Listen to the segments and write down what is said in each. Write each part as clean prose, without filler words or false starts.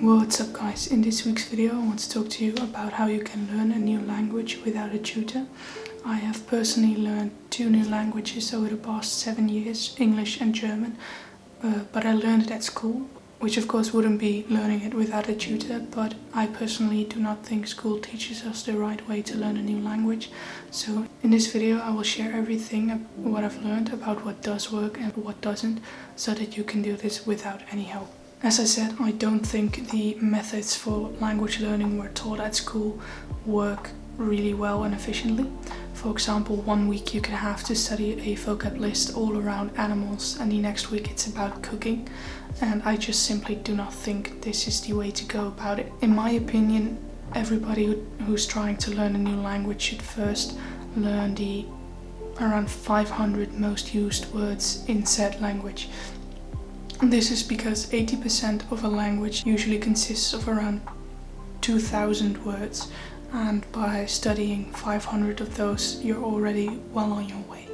What's up guys, in this week's video I want to talk to you about how you can learn a new language without a tutor. I have personally learned 2 new languages over the past 7 years, English and German, but I learned it at school, which of course wouldn't be learning it without a tutor, but I personally do not think school teaches us the right way to learn a new language. So in this video I will share everything what I've learned about what does work and what doesn't, so that you can do this without any help. As I said, I don't think the methods for language learning we're taught at school work really well and efficiently. For example, 1 week you could have to study a vocab list all around animals, and the next week it's about cooking, and I just simply do not think this is the way to go about it. In my opinion, everybody who's trying to learn a new language should first learn the around 500 most used words in said language. This is because 80% of a language usually consists of around 2,000 words, and by studying 500 of those you're already well on your way.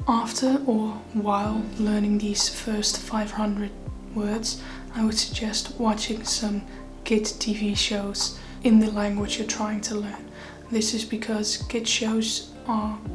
After or while learning these first 500 words, I would suggest watching some kid TV shows in the language you're trying to learn. This is because kid shows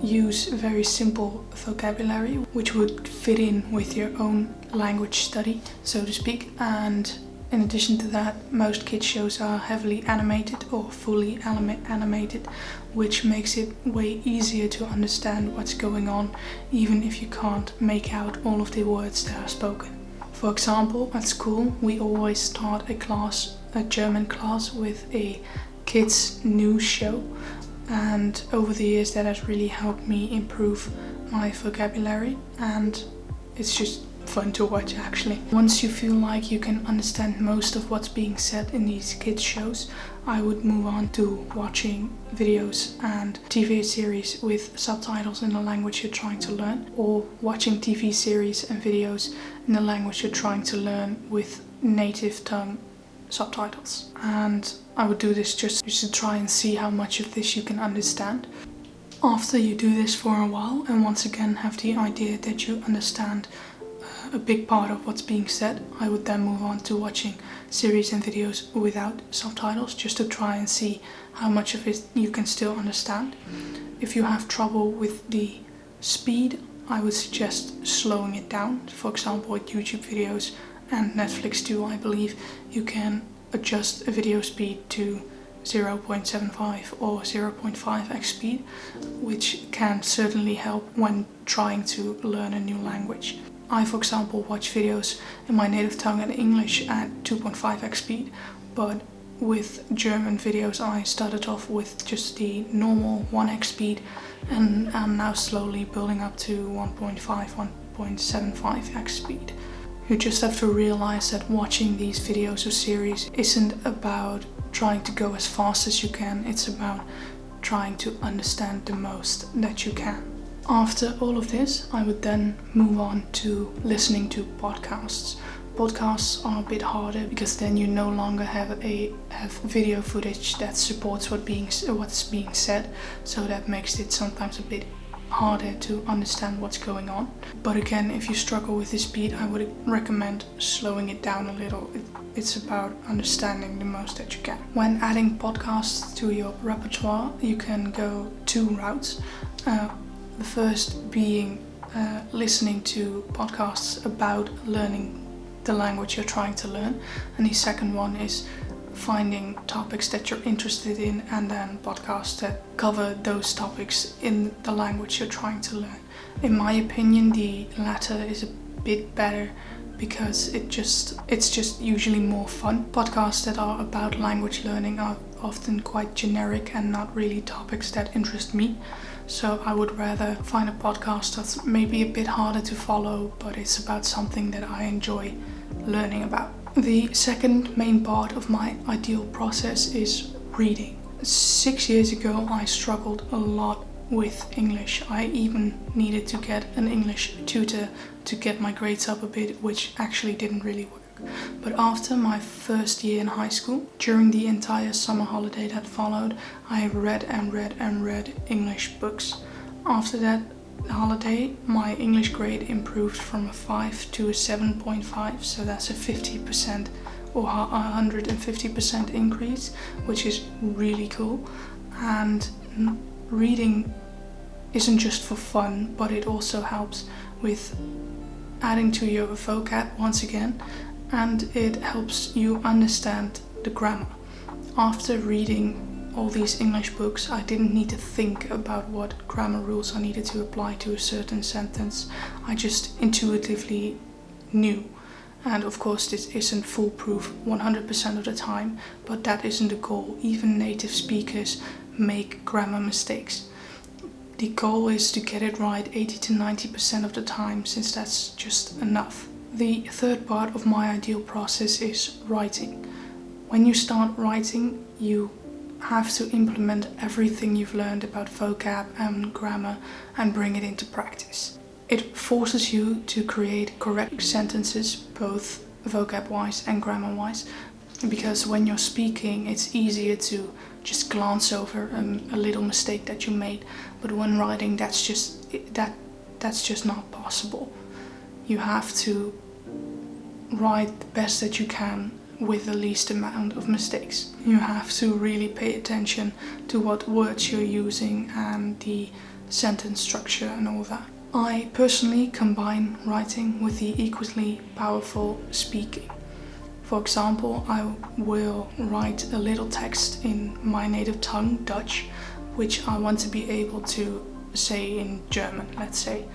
use very simple vocabulary which would fit in with your own language study, so to speak, and in addition to that, most kids shows are heavily animated or fully animated, which makes it way easier to understand what's going on, even if you can't make out all of the words that are spoken. For example, at school we always start a German class with a kids news show, and over the years that has really helped me improve my vocabulary, and it's just fun to watch actually. Once you feel like you can understand most of what's being said in these kids shows, I would move on to watching videos and TV series with subtitles in the language you're trying to learn, or watching TV series and videos in the language you're trying to learn with native tongue subtitles. And I would do this just to try and see how much of this you can understand. After you do this for a while and once again have the idea that you understand a big part of what's being said, I would then move on to watching series and videos without subtitles, just to try and see how much of it you can still understand. If you have trouble with the speed, I would suggest slowing it down. For example, with YouTube videos and Netflix too, I believe you can adjust a video speed to 0.75 or 0.5x speed, which can certainly help when trying to learn a new language. I, for example, watch videos in my native tongue and English at 2.5x speed, but with German videos I started off with just the normal 1x speed, and I'm now slowly building up to 1.5, 1.75x speed. You just have to realize that watching these videos or series isn't about trying to go as fast as you can, it's about trying to understand the most that you can. After all of this, I would then move on to listening to podcasts. Podcasts are a bit harder because then you no longer have video footage that supports what's being said, so that makes it sometimes a bit harder to understand what's going on. But again, if you struggle with the speed, I would recommend slowing it down a little. It's about understanding the most that you can. When adding podcasts to your repertoire, you can go 2 routes. The first being listening to podcasts about learning the language you're trying to learn, and the second one is finding topics that you're interested in and then podcasts that cover those topics in the language you're trying to learn. In my opinion, the latter is a bit better because it's just usually more fun. Podcasts that are about language learning are often quite generic and not really topics that interest me. So I would rather find a podcast that's maybe a bit harder to follow, but it's about something that I enjoy learning about. The second main part of my ideal process is reading. 6 years ago I struggled a lot with English. I even needed to get an English tutor to get my grades up a bit, which actually didn't really work. But after my first year in high school, during the entire summer holiday that followed, I read and read and read English books. After that holiday, my English grade improved from a 5 to a 7.5, so that's a 50% or 150% increase, which is really cool. And reading isn't just for fun, but it also helps with adding to your vocab once again, and it helps you understand the grammar. After reading all these English books, I didn't need to think about what grammar rules I needed to apply to a certain sentence. I just intuitively knew. And of course this isn't foolproof 100% of the time, but that isn't the goal. Even native speakers make grammar mistakes. The goal is to get it right 80 to 90% of the time, since that's just enough. The third part of my ideal process is writing. When you start writing, you have to implement everything you've learned about vocab and grammar and bring it into practice. It forces you to create correct sentences, both vocab-wise and grammar-wise, because when you're speaking, it's easier to just glance over a little mistake that you made, but when writing, that's just not possible. You have to write the best that you can with the least amount of mistakes. You have to really pay attention to what words you're using and the sentence structure and all that. I personally combine writing with the equally powerful speaking. For example, I will write a little text in my native tongue, Dutch, which I want to be able to say in German, let's say.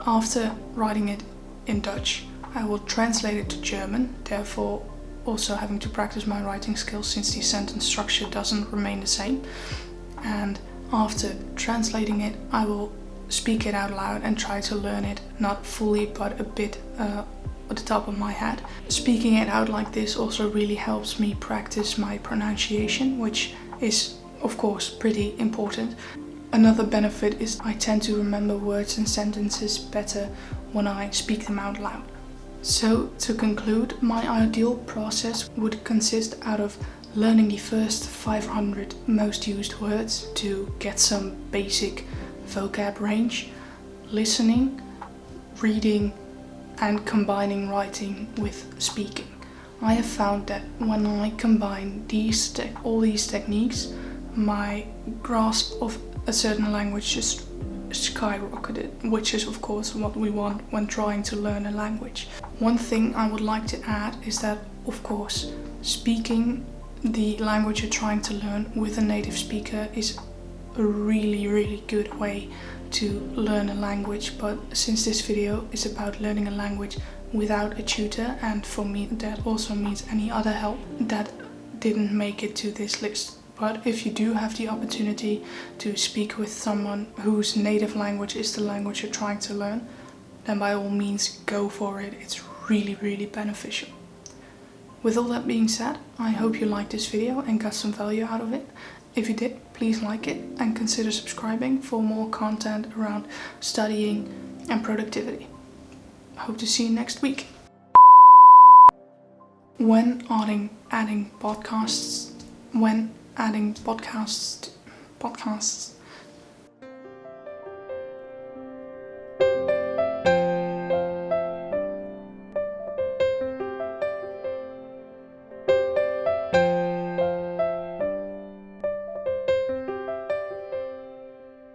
After writing it in Dutch, I will translate it to German, therefore also having to practice my writing skills since the sentence structure doesn't remain the same. And after translating it, I will speak it out loud and try to learn it, not fully but a bit at the top of my head. Speaking it out like this also really helps me practice my pronunciation, which is of course pretty important. Another benefit is I tend to remember words and sentences better when I speak them out loud. So to conclude, my ideal process would consist out of learning the first 500 most used words to get some basic vocab range, listening, reading, and combining writing with speaking. I have found that when I combine all these techniques, my grasp of a certain language just skyrocketed, which is of course what we want when trying to learn a language. One thing I would like to add is that, of course, speaking the language you're trying to learn with a native speaker is a really good way to learn a language, but since this video is about learning a language without a tutor, and for me that also means any other help, that didn't make it to this list. But if you do have the opportunity to speak with someone whose native language is the language you're trying to learn, then by all means go for it. It's really beneficial. With all that being said, I hope you liked this video and got some value out of it. If you did, please like it and consider subscribing for more content around studying and productivity. I hope to see you next week. When adding podcasts